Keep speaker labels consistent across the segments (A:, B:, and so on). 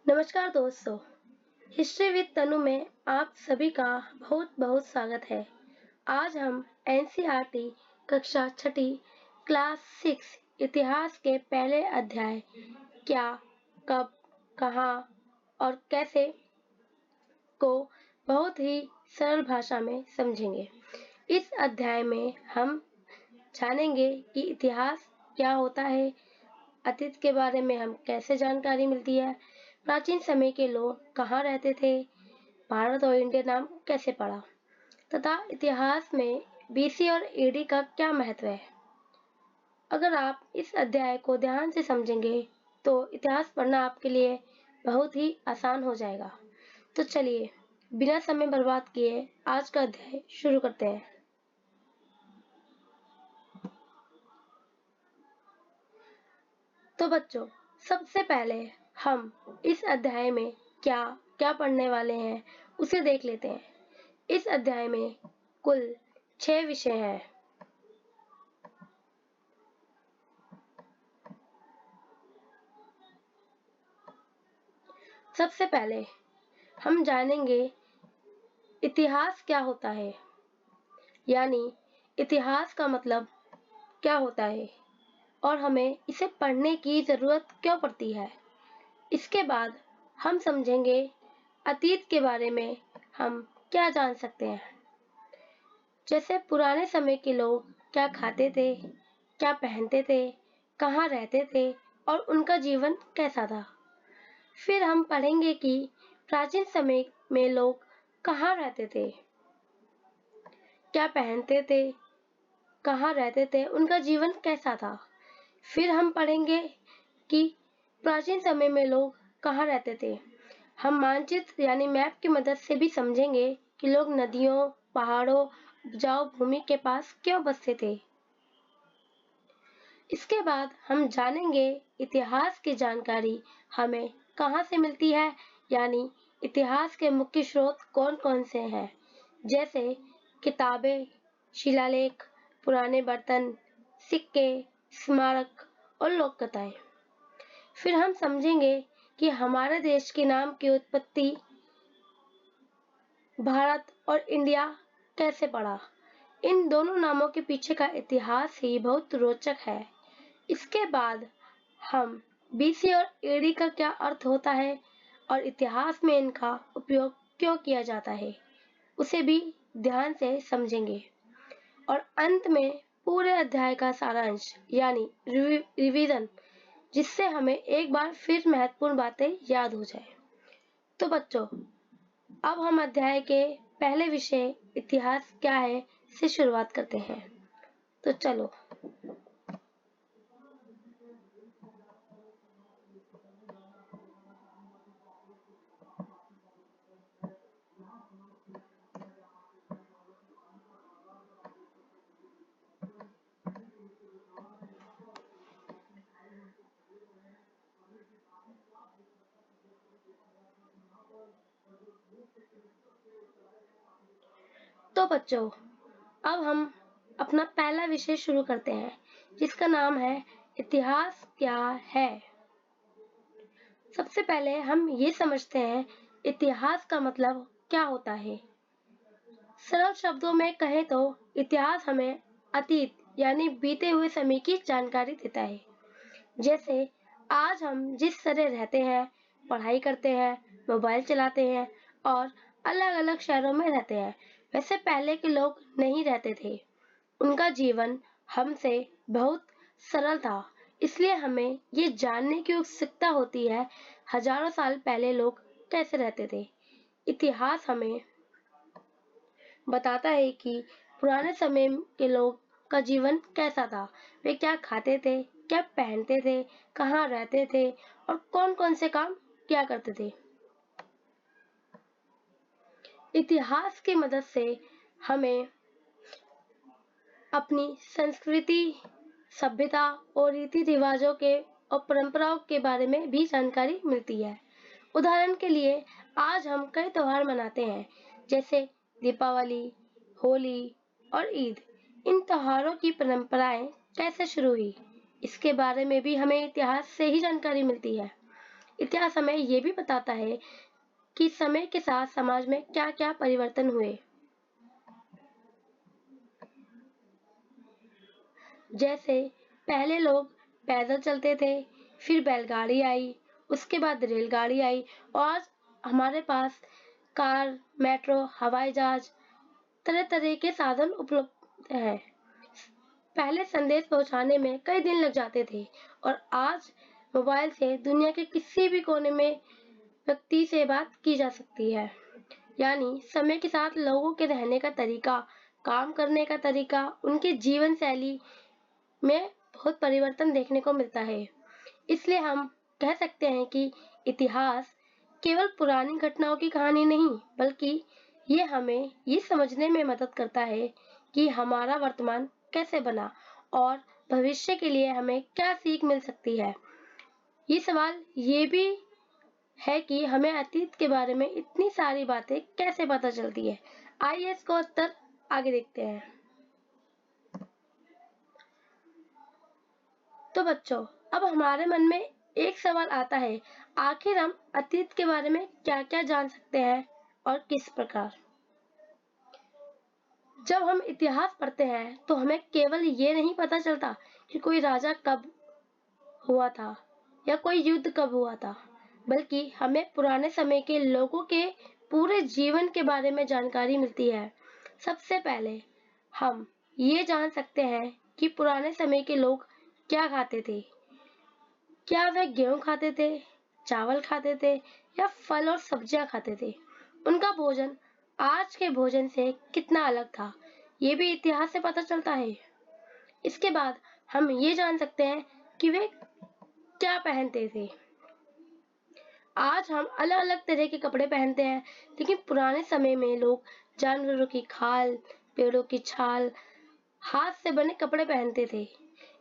A: नमस्कार दोस्तों, history with तनु में आप सभी का बहुत बहुत स्वागत है। आज हम एनसीईआरटी कक्षा छठी क्लास 6 इतिहास के पहले अध्याय क्या, कब, कहाँ और कैसे को बहुत ही सरल भाषा में समझेंगे। इस अध्याय में हम जानेंगे कि इतिहास क्या होता है, अतीत के बारे में हम कैसे जानकारी मिलती है, प्राचीन समय के लोग कहाँ रहते थे, भारत और इंडिया नाम कैसे पड़ा, तथा इतिहास में बीसी और एडी का क्या महत्व है। अगर आप इस अध्याय को ध्यान से समझेंगे तो इतिहास पढ़ना आपके लिए बहुत ही आसान हो जाएगा। तो चलिए बिना समय बर्बाद किए आज का अध्याय शुरू करते हैं। तो बच्चों, सबसे पहले हम इस अध्याय में क्या क्या पढ़ने वाले हैं उसे देख लेते हैं। इस अध्याय में कुल 6 विषय हैं। सबसे पहले हम जानेंगे इतिहास क्या होता है, यानी इतिहास का मतलब क्या होता है और हमें इसे पढ़ने की जरूरत क्यों पड़ती है। इसके बाद हम समझेंगे अतीत के बारे में हम क्या जान सकते हैं, जैसे पुराने समय के लोग क्या खाते थे, क्या पहनते थे, कहाँ रहते थे और उनका जीवन कैसा था। फिर हम पढ़ेंगे कि प्राचीन समय में लोग कहाँ रहते थे, क्या पहनते थे, कहाँ रहते थे, उनका जीवन कैसा था। फिर हम पढ़ेंगे कि प्राचीन समय में लोग कहाँ रहते थे। हम मानचित्र यानी मैप की मदद से भी समझेंगे कि लोग नदियों, पहाड़ों, उपजाऊ भूमि के पास क्यों बसते थे। इसके बाद हम जानेंगे इतिहास की जानकारी हमें कहाँ से मिलती है, यानी इतिहास के मुख्य स्रोत कौन कौन से हैं, जैसे किताबें, शिलालेख, पुराने बर्तन, सिक्के, स्मारक और लोक कथाएं। फिर हम समझेंगे कि हमारे देश के नाम की उत्पत्ति भारत और इंडिया कैसे पड़ा। इन दोनों नामों के पीछे का इतिहास ही बहुत रोचक है। इसके बाद हम बीसी और एडी का क्या अर्थ होता है और इतिहास में इनका उपयोग क्यों किया जाता है उसे भी ध्यान से समझेंगे। और अंत में पूरे अध्याय का सारांश यानी रिवीजन, जिससे हमें एक बार फिर महत्वपूर्ण बातें याद हो जाए। तो बच्चों, अब हम अध्याय के पहले विषय इतिहास क्या है से शुरुआत करते हैं। तो चलो। तो बच्चों, अब हम अपना पहला विषय शुरू करते हैं, जिसका नाम है इतिहास क्या है। सबसे पहले हम ये समझते हैं इतिहास का मतलब क्या होता है। सरल शब्दों में कहें तो इतिहास हमें अतीत यानी बीते हुए समय की जानकारी देता है। जैसे आज हम जिस तरह रहते हैं, पढ़ाई करते हैं, मोबाइल चलाते हैं और अलग अलग शहरों में रहते हैं, वैसे पहले के लोग नहीं रहते थे। उनका जीवन हमसे बहुत सरल था, इसलिए हमें ये जानने की उत्सुकता होती है हजारों साल पहले लोग कैसे रहते थे। इतिहास हमें बताता है कि पुराने समय के लोग का जीवन कैसा था, वे क्या खाते थे, क्या पहनते थे, कहाँ रहते थे और कौन कौन से काम किया करते थे। इतिहास की मदद से हमें अपनी संस्कृति, सभ्यता और रीति रिवाजों के और परंपराओं के बारे में भी जानकारी मिलती है। उदाहरण के लिए आज हम कई त्योहार मनाते हैं, जैसे दीपावली, होली और ईद। इन त्योहारों की परंपराएं कैसे शुरू हुई, इसके बारे में भी हमें इतिहास से ही जानकारी मिलती है। इतिहास हमें ये भी बताता है कि समय के साथ समाज में क्या क्या परिवर्तन हुए। जैसे पहले लोग पैदल चलते थे, फिर बैलगाड़ी आई, उसके बाद रेलगाड़ी आई और आज हमारे पास कार, मेट्रो, हवाई जहाज, तरह तरह के साधन उपलब्ध हैं। पहले संदेश पहुंचाने में कई दिन लग जाते थे और आज मोबाइल से दुनिया के किसी भी कोने में व्यक्ति से बात की जा सकती है। यानी समय के साथ लोगों के रहने का तरीका, काम करने का तरीका, उनके जीवन शैली में बहुत परिवर्तन देखने को मिलता है। इसलिए हम कह सकते हैं कि इतिहास केवल पुरानी घटनाओं की कहानी नहीं, बल्कि ये हमें ये समझने में मदद करता है कि हमारा वर्तमान कैसे बना और भविष्य के लिए हमें क्या सीख मिल सकती है। ये सवाल ये भी है कि हमें अतीत के बारे में इतनी सारी बातें कैसे पता चलती है। आइए इसको उत्तर आगे देखते हैं। तो बच्चों, अब हमारे मन में एक सवाल आता है, आखिर हम अतीत के बारे में क्या-क्या जान सकते हैं और किस प्रकार? जब हम इतिहास पढ़ते हैं तो हमें केवल ये नहीं पता चलता कि कोई राजा कब हुआ था या कोई युद्ध कब हुआ था, बल्कि हमें पुराने समय के लोगों के पूरे जीवन के बारे में जानकारी मिलती है। सबसे पहले हम ये जान सकते हैं कि पुराने समय के लोग क्या खाते थे। क्या वे गेहूं खाते थे, चावल खाते थे या फल और सब्जियां खाते थे? उनका भोजन आज के भोजन से कितना अलग था, ये भी इतिहास से पता चलता है। इसके बाद हम ये जान सकते हैं कि वे क्या पहनते थे। आज हम अलग-अलग तरह के कपड़े पहनते हैं, लेकिन पुराने समय में लोग जानवरों की खाल, पेड़ों की छाल, हाथ से बने कपड़े पहनते थे।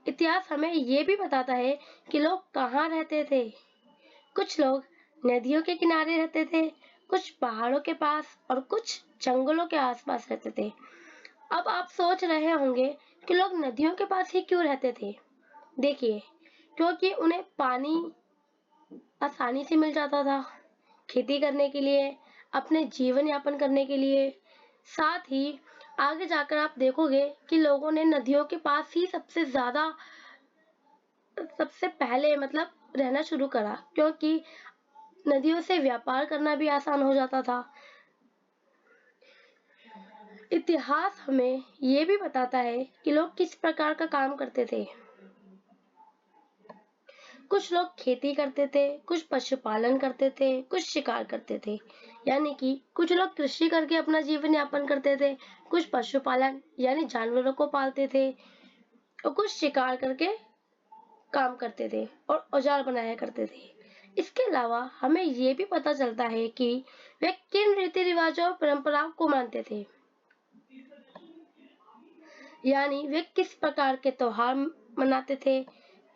A: इतिहास हमें ये भी बताता है कि लोग कहाँ रहते थे। कुछ लोग नदियों के किनारे रहते थे, कुछ पहाड़ों के पास और कुछ जंगलों के आसपास रहते थे। अब आप सोच रहे होंगे कि लोग नदियों के पास ही क्यों रहते थे? देखिए, क्योंकि उन्हें पानी आसानी से मिल जाता था, खेती करने के लिए, अपने जीवन यापन करने के लिए। साथ ही आगे जाकर आप देखोगे कि लोगों ने नदियों के पास ही सबसे पहले मतलब रहना शुरू करा, क्योंकि नदियों से व्यापार करना भी आसान हो जाता था। इतिहास हमें ये भी बताता है कि लोग किस प्रकार का काम करते थे। कुछ लोग खेती करते थे, कुछ पशुपालन करते थे, कुछ शिकार करते थे। यानी कि कुछ लोग कृषि करके अपना जीवन यापन करते थे, कुछ पशुपालन यानी जानवरों को पालते थे और कुछ शिकार करके काम करते थे और औजार बनाया करते थे। इसके अलावा हमें ये भी पता चलता है कि वे किन रीति रिवाजों और परंपराओं को मानते थे। यानी वे किस प्रकार के त्योहार मनाते थे,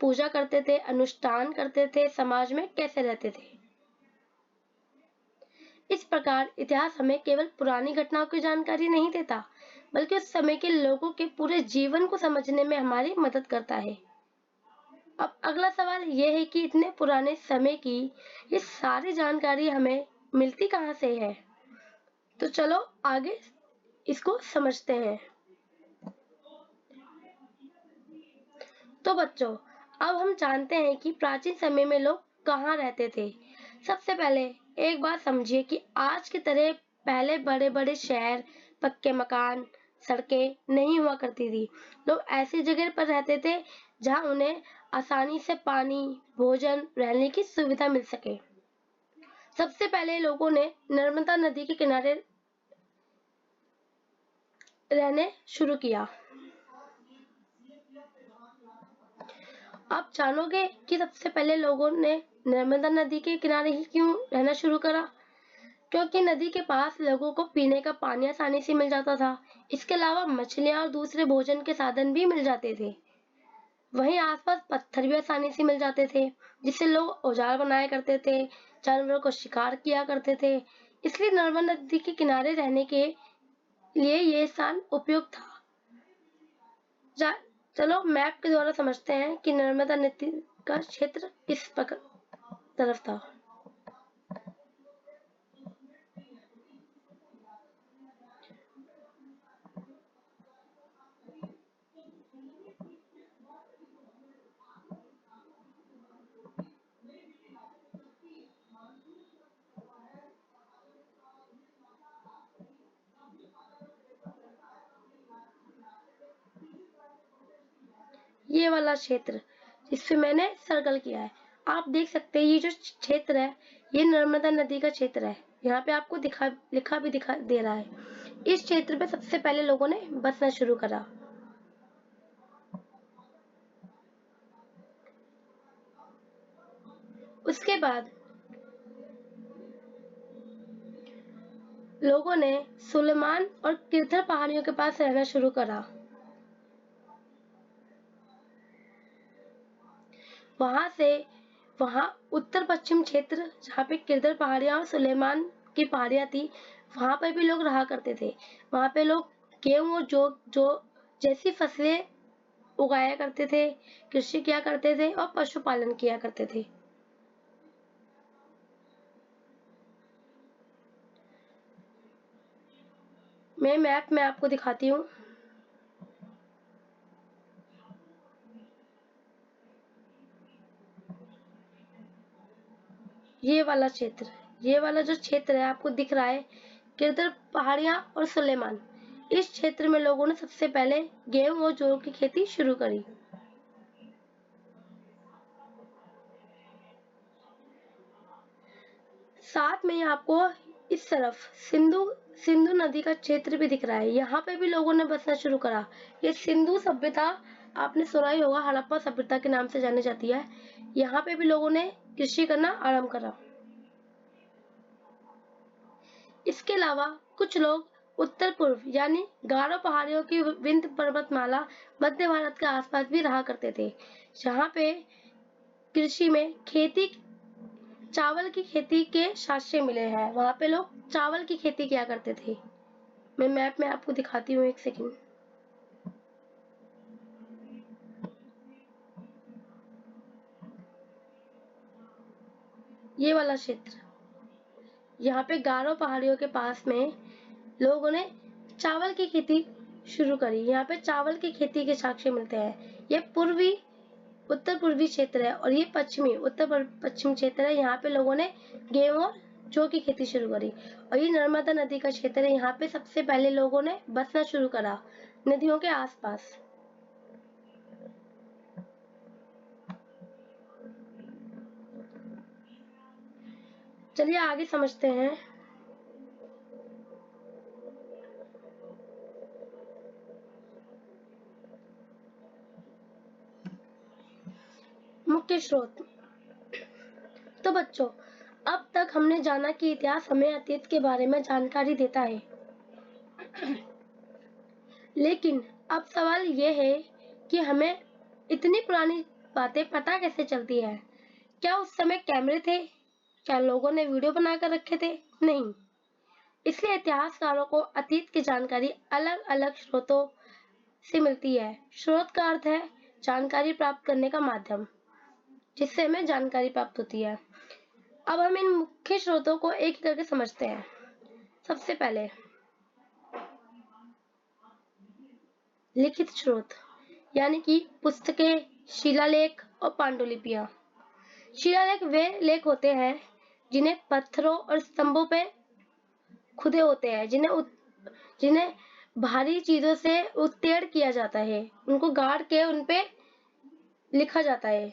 A: पूजा करते थे, अनुष्ठान करते थे, समाज में कैसे रहते थे। इस प्रकार इतिहास हमें केवल पुरानी घटनाओं की जानकारी नहीं देता, बल्कि उस समय के लोगों के पूरे जीवन को समझने में हमारी मदद करता है। अब अगला सवाल ये है कि इतने पुराने समय की ये सारी जानकारी हमें मिलती कहाँ से है? तो चलो आगे इसको समझते हैं। तो बच्चों, अब हम जानते हैं कि प्राचीन समय में लोग कहाँ रहते थे। सबसे पहले एक बात समझिए कि आज की तरह पहले बड़े-बड़े शहर, पक्के मकान, सड़कें नहीं हुआ करती थी। लोग ऐसी जगह पर रहते थे जहाँ उन्हें आसानी से पानी, भोजन, रहने की सुविधा मिल सके। सबसे पहले लोगों ने नर्मदा नदी के किनारे रहने शुरू किया। आप जानोगे कि सबसे पहले लोगों ने नर्मदा नदी के किनारे ही क्यों रहना शुरू करा? क्योंकि नदी के पास लोगों को पीने का पानी आसानी से मिल जाता था। इसके अलावा मछलियां और दूसरे भोजन के साधन भी मिल जाते थे। वहीं आसपास पत्थर भी आसानी से मिल जाते थे, जिससे लोग औजार बनाया करते थे, जानवरों को शिकार किया करते थे। इसलिए नर्मदा नदी के किनारे रहने के लिए ये स्थान उपयुक्त था। चलो मैप के द्वारा समझते हैं कि नर्मदा नदी का क्षेत्र किस प्रकार तरफ था। ये वाला क्षेत्र जिसपे मैंने सर्कल किया है, आप देख सकते हैं ये जो क्षेत्र है ये नर्मदा नदी का क्षेत्र है। यहाँ पे आपको लिखा भी दिखा दे रहा है। इस क्षेत्र पे सबसे पहले लोगों ने बसना शुरू करा। उसके बाद लोगों ने सुलेमान और किरथर पहाड़ियों के पास रहना शुरू करा। वहां उत्तर पश्चिम क्षेत्र जहाँ पे किरथर पहाड़ियां और सुलेमान की पहाड़ियां थी, वहां पर भी लोग रहा करते थे। वहां पे लोग गेहूं और जो जैसी फसलें उगाया करते थे, कृषि किया करते थे और पशुपालन किया करते थे। मैं मैप में आपको दिखाती हूँ। ये वाला जो क्षेत्र है आपको दिख रहा है, किरथर पहाड़ियां और सुलेमान। इस क्षेत्र में लोगों ने सबसे पहले गेहूं और जौ की खेती शुरू करी। साथ में आपको इस तरफ सिंधु नदी का क्षेत्र भी दिख रहा है। यहाँ पे भी लोगों ने बसना शुरू करा। ये सिंधु सभ्यता आपने सुना ही होगा, हड़प्पा सभ्यता के नाम से जानी जाती है। यहाँ पे भी लोगों ने कृषि करना आरंभ करा। इसके अलावा कुछ लोग उत्तर पूर्व यानी गारो पहाड़ियों की विंध्य पर्वतमाला मध्य भारत के आसपास भी रहा करते थे, जहाँ पे कृषि में चावल की खेती के साक्ष्य मिले हैं। वहां पे लोग चावल की खेती किया करते थे। मैं मैप में आपको दिखाती हूँ, एक सेकंड। ये वाला क्षेत्र, यहाँ पे गारो पहाड़ियों के पास में लोगों ने चावल की खेती शुरू करी। यहाँ पे चावल की खेती के साक्ष्य मिलते हैं। ये उत्तर पूर्वी क्षेत्र है और ये उत्तर पश्चिम क्षेत्र है। यहाँ पे लोगों ने गेहूं और जौ की खेती शुरू करी। और ये नर्मदा नदी का क्षेत्र है। यहाँ पे सबसे पहले लोगों ने बसना शुरू करा नदियों के आसपास। चलिए आगे समझते हैं। मुख्य स्रोत। तो बच्चों, अब तक हमने जाना कि इतिहास हमें अतीत के बारे में जानकारी देता है, लेकिन अब सवाल ये है कि हमें इतनी पुरानी बातें पता कैसे चलती है। क्या उस समय कैमरे थे? क्या लोगों ने वीडियो बनाकर रखे थे? नहीं। इसलिए इतिहासकारों को अतीत की जानकारी अलग अलग स्रोतों से मिलती है। स्रोत का अर्थ है जानकारी प्राप्त करने का माध्यम, जिससे हमें जानकारी प्राप्त होती है। अब हम इन मुख्य स्रोतों को एक एक करके समझते हैं। सबसे पहले लिखित स्रोत, यानी कि पुस्तकें, शिलालेख और पांडुलिपियां। शिलालेख वे लेख होते हैं जिन्हें पत्थरों और स्तंभों पे खुदे होते हैं, जिन्हें भारी चीजों से उत्तीर्ण किया जाता है। उनको गाड़ के उनपे लिखा जाता है।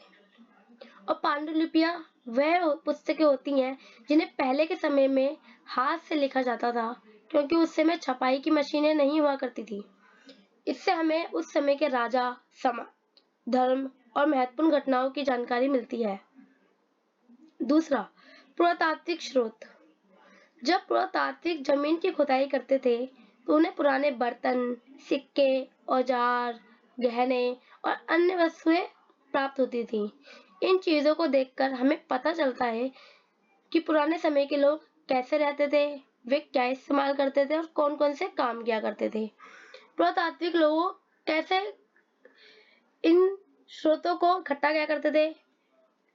A: और पांडुलिपियां वह पुस्तकें होती हैं जिन्हें पहले के समय में हाथ से लिखा जाता था, क्योंकि उस समय छपाई की मशीनें नहीं हुआ करती थी। इससे हमें उस समय के राजा, समाज, धर्म और महत्वपूर्ण घटनाओं की जानकारी मिलती है। दूसरा, पुरातात्विक स्रोत। जब पुरातात्विक जमीन की खुदाई करते थे तो उन्हें पुराने बर्तन, सिक्के, औजार, गहने और अन्य वस्तुएं प्राप्त होती थी। इन चीजों को देखकर हमें पता चलता है कि पुराने समय के लोग कैसे रहते थे, वे क्या इस्तेमाल करते थे और कौन कौन से काम किया करते थे। पुरातात्विक लोग कैसे इन स्रोतों को इकट्ठा किया करते थे,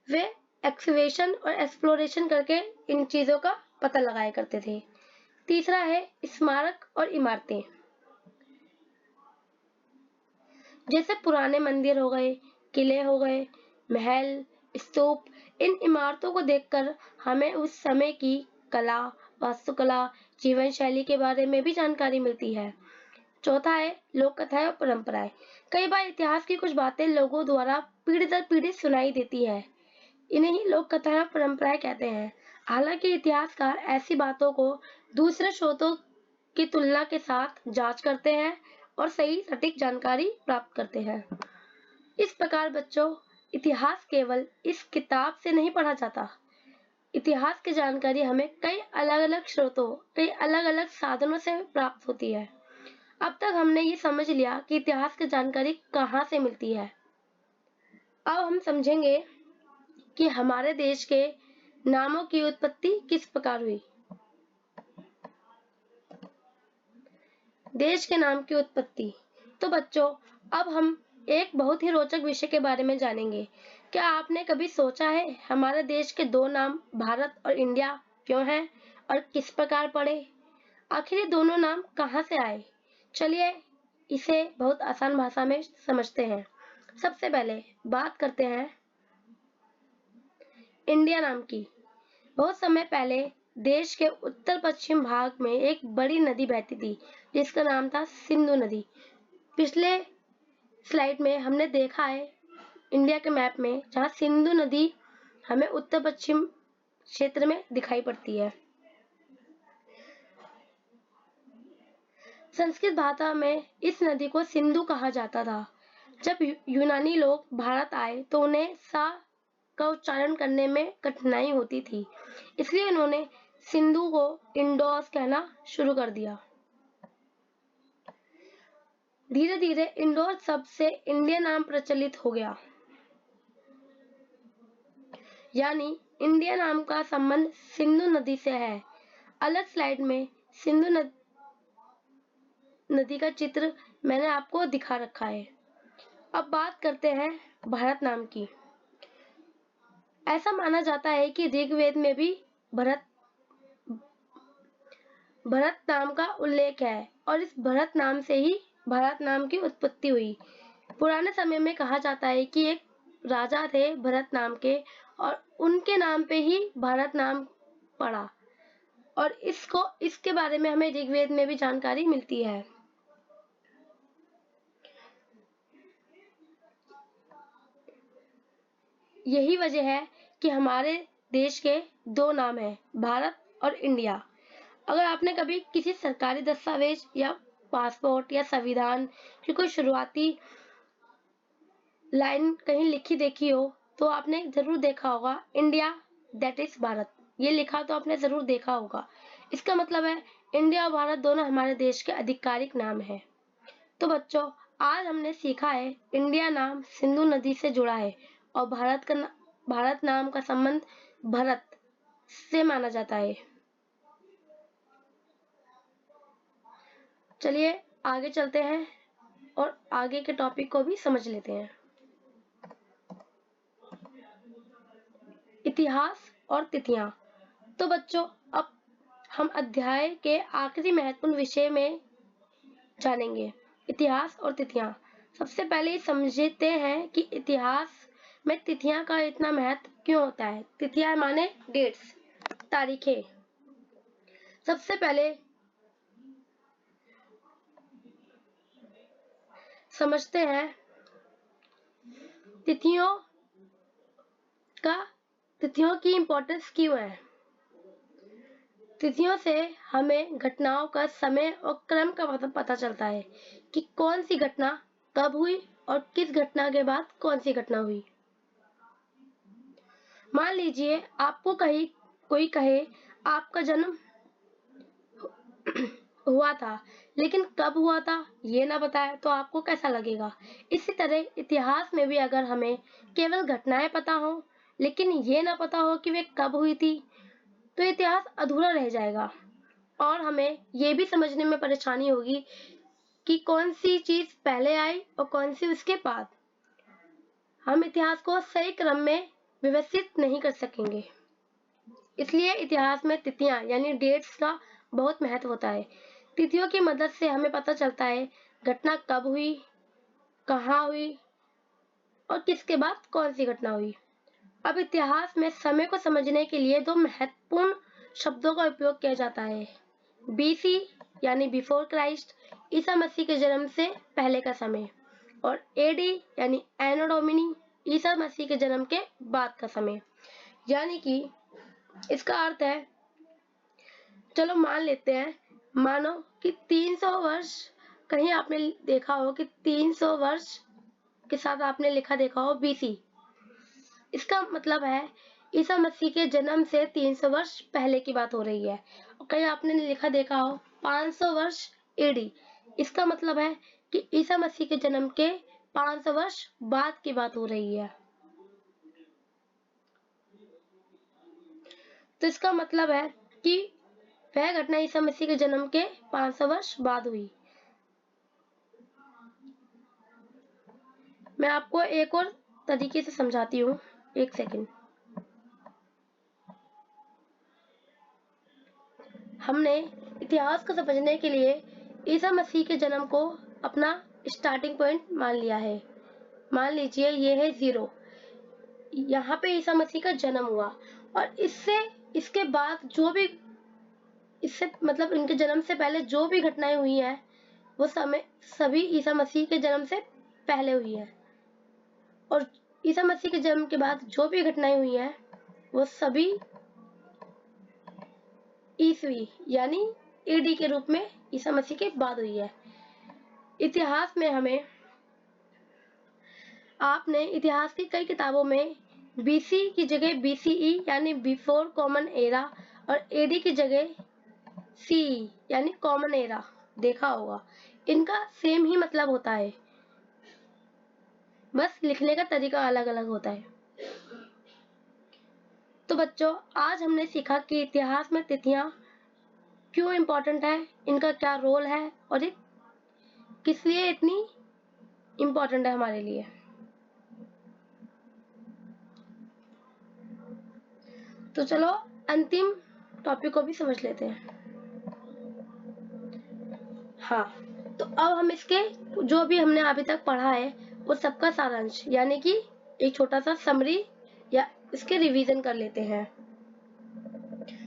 A: वे एक्सकवेशन और एक्सप्लोरेशन करके इन चीजों का पता लगाया करते थे। तीसरा है स्मारक और इमारतें, जैसे पुराने मंदिर हो गए, किले हो गए, महल, स्तूप। इन इमारतों को देखकर हमें उस समय की कला, वास्तुकला, जीवन शैली के बारे में भी जानकारी मिलती है। चौथा है लोक कथाएं और परंपराएं। कई बार इतिहास की कुछ बातें लोगों द्वारा पीढ़ी दर पीढ़ी सुनाई देती है। इन्हें ही लोक कथाएं और परंपराएं कहते हैं। हालांकि इतिहासकार ऐसी बातों को दूसरे स्रोतों की तुलना के साथ जांच करते हैं और सही सटीक जानकारी प्राप्त करते हैं। इस प्रकार बच्चों, इतिहास केवल इस किताब से नहीं पढ़ा जाता। इतिहास की जानकारी हमें कई अलग अलग स्रोतों, कई अलग अलग साधनों से प्राप्त होती है। अब तक हमने ये समझ लिया कि इतिहास की जानकारी कहाँ से मिलती है। अब हम समझेंगे कि हमारे देश के नामों की उत्पत्ति किस प्रकार हुई। देश के नाम की उत्पत्ति। तो बच्चों, अब हम एक बहुत ही रोचक विषय के बारे में जानेंगे। क्या आपने कभी सोचा है हमारे देश के दो नाम भारत और इंडिया क्यों हैं और किस प्रकार पड़े? आखिर ये दोनों नाम कहाँ से आए? चलिए इसे बहुत आसान भाषा में समझते हैं। सबसे पहले बात करते हैं इंडिया नाम की। बहुत समय पहले देश के उत्तर पश्चिम भाग में एक बड़ी नदी बहती थी जिसका नाम था सिंधु नदी। पिछले स्लाइड में हमने देखा है इंडिया के मैप में, जहाँ सिंधु नदी हमें उत्तर पश्चिम क्षेत्र में दिखाई पड़ती है। संस्कृत भाषा में इस नदी को सिंधु कहा जाता था। जब यूनानी लोग भारत आए तो उन्हें सा का उच्चारण करने में कठिनाई होती थी, इसलिए उन्होंने सिंधु को इंडोस कहना शुरू कर दिया। धीरे धीरे इंडोर शब्द से इंडिया नाम प्रचलित हो गया, यानी इंडिया नाम का संबंध सिंधु नदी से है। अलग स्लाइड में सिंधु नदी का चित्र मैंने आपको दिखा रखा है। अब बात करते हैं भारत नाम की। ऐसा माना जाता है कि ऋग्वेद में भी भरत नाम का उल्लेख है और इस भरत नाम से ही भारत नाम की उत्पत्ति हुई। पुराने समय में कहा जाता है कि एक राजा थे भरत नाम के और उनके नाम पे ही भारत नाम पड़ा, और इसके बारे में हमें ऋग्वेद में भी जानकारी मिलती है। यही वजह है कि हमारे देश के दो नाम हैं, भारत और इंडिया। अगर आपने कभी किसी सरकारी दस्तावेज या पासपोर्ट या संविधान की कोई शुरुआती लाइन कहीं लिखी देखी हो तो आपने जरूर देखा होगा इंडिया दैट इज भारत, ये लिखा तो आपने जरूर देखा होगा। इसका मतलब है इंडिया और भारत दोनों हमारे देश के आधिकारिक नाम हैं। तो बच्चों, आज हमने सीखा है इंडिया नाम सिंधु नदी से जुड़ा है और भारत नाम का संबंध भरत से माना जाता है। चलिए आगे चलते हैं और आगे के टॉपिक को भी समझ लेते हैं। इतिहास और तिथियां। तो बच्चों, अब हम अध्याय के आखिरी महत्वपूर्ण विषय में जानेंगे, इतिहास और तिथियां। सबसे पहले समझते हैं कि इतिहास में तिथियां का इतना महत्व क्यों होता है। तिथियां माने डेट्स, तारीखें। सबसे पहले समझते हैं तिथियों की इंपॉर्टेंस क्यों है। तिथियों से हमें घटनाओं का समय और क्रम का पता चलता है कि कौन सी घटना कब हुई और किस घटना के बाद कौन सी घटना हुई। मान लीजिए आपको कोई कहे आपका जन्म हुआ था लेकिन कब हुआ था ये ना बताए तो आपको कैसा लगेगा। इसी तरह इतिहास में भी अगर हमें केवल घटनाएं पता हो लेकिन ये ना पता हो कि वे कब हुई थी तो इतिहास अधूरा रह जाएगा और हमें ये भी समझने में परेशानी होगी कि कौन सी चीज पहले आई और कौन सी उसके बाद। हम इतिहास को सही क्रम में व्यवस्थित नहीं कर सकेंगे। इसलिए इतिहास में तिथियां यानी डेट्स का बहुत महत्व होता है। तिथियों की मदद से हमें पता चलता है घटना कब हुई, कहाँ हुई और किसके बाद कौन सी घटना हुई। अब इतिहास में समय को समझने के लिए दो महत्वपूर्ण शब्दों का उपयोग किया जाता है। बीसी यानी बिफोर क्राइस्ट, ईसा मसीह के जन्म से पहले का समय, और एडी यानी एनो डोमिनी, ईसा मसीह के जन्म के बाद का समय। यानी कि इसका अर्थ है, चलो मान लेते हैं, मानो कि 300 वर्ष, कहीं आपने देखा हो कि 300 वर्ष के साथ आपने लिखा देखा हो बीसी। इसका मतलब है ईसा मसीह के जन्म से 300 वर्ष पहले की बात हो रही है। और कहीं आपने लिखा देखा हो 500 वर्ष एडी। इसका मतलब है कि ईसा मसीह के जन्म के 500 वर्ष बाद की बात हो रही है। तो इसका मतलब है कि वह घटना ईसा मसीह के जन्म के 500 वर्ष बाद हुई। मैं आपको एक और तरीके से समझाती हूँ, एक सेकंड। हमने इतिहास को समझने के लिए ईसा मसीह के जन्म को अपना स्टार्टिंग पॉइंट मान लिया है। मान लीजिए ये है 0, यहाँ पे ईसा मसीह का जन्म हुआ, और इसके बाद जो भी, इससे मतलब इनके जन्म से पहले जो भी घटनाएं हुई हैं वो सभी ईसा मसीह के जन्म से पहले हुई है, और ईसा मसीह के जन्म के बाद जो भी घटनाएं हुई हैं वो सभी ईसवी यानी एडी के रूप में ईसा मसीह के बाद हुई है। इतिहास में आपने इतिहास की कई किताबों में बीसी की जगह बीसीई यानी बिफोर कॉमन एरा और एडी की जगह सीई यानी कॉमन एरा देखा होगा। इनका सेम ही मतलब होता है, बस लिखने का तरीका अलग अलग होता है। तो बच्चों, आज हमने सीखा कि इतिहास में तिथियां क्यों इम्पोर्टेंट है, इनका क्या रोल है और ये किस लिए इतनी इम्पोर्टेंट है हमारे लिए। तो चलो अंतिम टॉपिक को भी समझ लेते हैं। हाँ, तो अब हम इसके जो भी हमने अभी तक पढ़ा है वो सबका सारांश यानी कि एक छोटा सा समरी या इसके रिवीजन कर लेते हैं।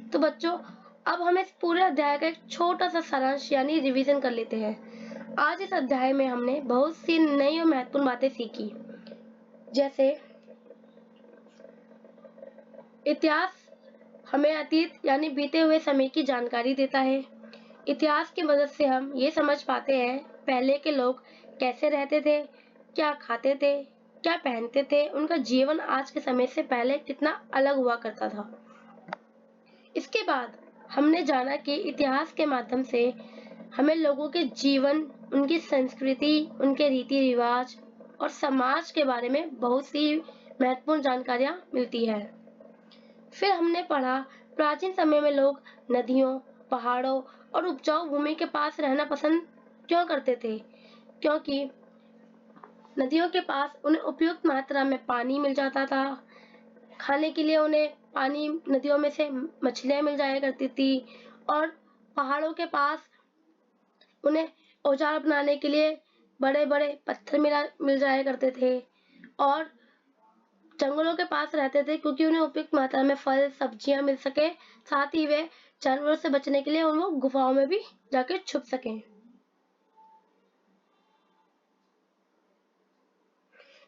A: तो बच्चों, अब हम इस पूरे अध्याय का एक छोटा सा सारांश यानी रिवीजन कर लेते हैं। आज इस अध्याय में हमने बहुत सी नई और महत्वपूर्ण बातें सीखी, जैसे इतिहास हमें अतीत यानी बीते हुए समय की जानकारी देता है। इतिहास की मदद से हम ये समझ पाते हैं पहले के लोग कैसे रहते थे, क्या खाते थे, क्या पहनते थे, उनका जीवन आज के समय से पहले कितना अलग हुआ करता था। इसके बाद हमने जाना कि इतिहास के माध्यम से हमें लोगों के जीवन, उनकी संस्कृति, उनके रीति रिवाज और समाज के बारे में बहुत सी महत्वपूर्ण जानकारियां मिलती है। फिर हमने पढ़ा प्राचीन समय में लोग नदियों, पहाड़ों और उपजाऊ भूमि के पास रहना पसंद क्यों करते थे, क्योंकि नदियों के पास उन्हें उपयुक्त मात्रा में पानी मिल जाता था। खाने के लिए उन्हें पानी, नदियों में से मछलियां मिल जाया करती थी, और पहाड़ों के पास उन्हें औजार बनाने के लिए बड़े बड़े पत्थर मिल जाया करते थे, और जंगलों के पास रहते थे क्योंकि उन्हें उपयुक्त मात्रा में फल सब्जियां मिल सके, साथ ही वे जानवरों से बचने के लिए उन लोग गुफाओं में भी जाके छुप सकें।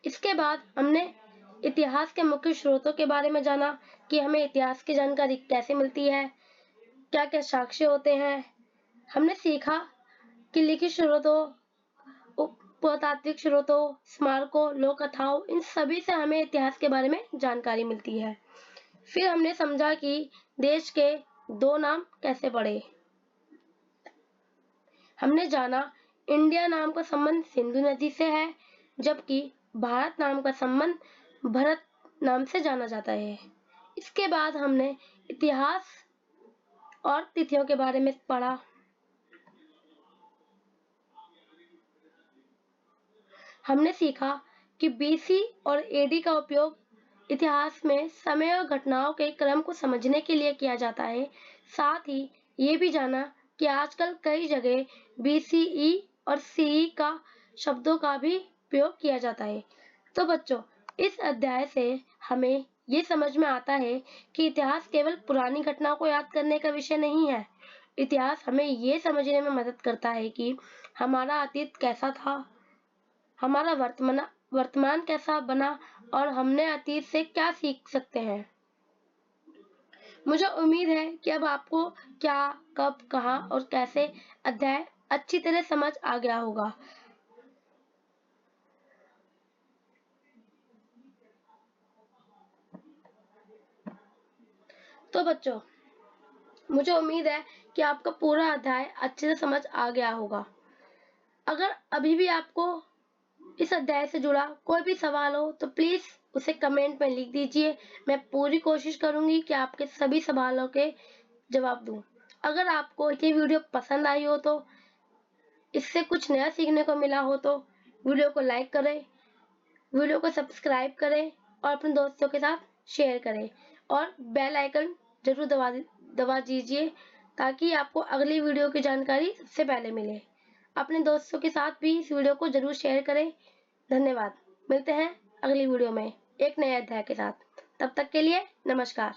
A: इसके बाद हमने इतिहास के मुख्य स्रोतों के बारे में जाना कि हमें इतिहास की जानकारी कैसे मिलती है, क्या क्या साक्ष्य होते हैं। हमने सीखा कि लिखित स्रोतों, पुरातात्विक स्रोतों, स्मारकों, लोक कथाओं, इन सभी से हमें इतिहास के बारे में जानकारी मिलती है। फिर हमने समझा कि देश के दो नाम कैसे पड़े। हमने जाना इंडिया नाम का संबंध सिंधु नदी से है, जबकि भारत नाम का संबंध भरत नाम से जाना जाता है। इसके बाद हमने इतिहास और तिथियों के बारे में पढ़ा। हमने सीखा कि बीसी और एडी का उपयोग इतिहास में समय और घटनाओं के क्रम को समझने के लिए किया जाता है। साथ ही ये भी जाना कि आजकल कई जगह BCE और CE का शब्दों का भी प्रयोग किया जाता है। तो बच्चों, इस अध्याय से हमें ये समझ में आता है कि इतिहास केवल पुरानी घटनाओं को याद करने का विषय नहीं है। इतिहास हमें ये समझने में मदद करता है कि हमारा अतीत कैसा था, हमारा वर्तमान कैसा बना और हमने अतीत से क्या सीख सकते हैं। मुझे उम्मीद है कि अब आपको क्या, कब, कहाँ और कैसे अध्याय अच्छी तरह समझ आ गया होगा। तो बच्चों, मुझे उम्मीद है कि आपका पूरा अध्याय अच्छे से समझ आ गया होगा। अगर अभी भी आपको इस अध्याय से जुड़ा कोई भी सवाल हो तो प्लीज उसे कमेंट में लिख दीजिए। मैं पूरी कोशिश करूंगी कि आपके सभी सवालों के जवाब दूं। अगर आपको ये वीडियो पसंद आई हो तो, इससे कुछ नया सीखने को मिला हो तो वीडियो को लाइक करें, वीडियो को सब्सक्राइब करें और अपने दोस्तों के साथ शेयर करें और बेल आइकन जरूर दबा दीजिए ताकि आपको अगली वीडियो की जानकारी सबसे पहले मिले। अपने दोस्तों के साथ भी इस वीडियो को जरूर शेयर करें। धन्यवाद। मिलते हैं अगली वीडियो में एक नए अध्याय के साथ। तब तक के लिए नमस्कार।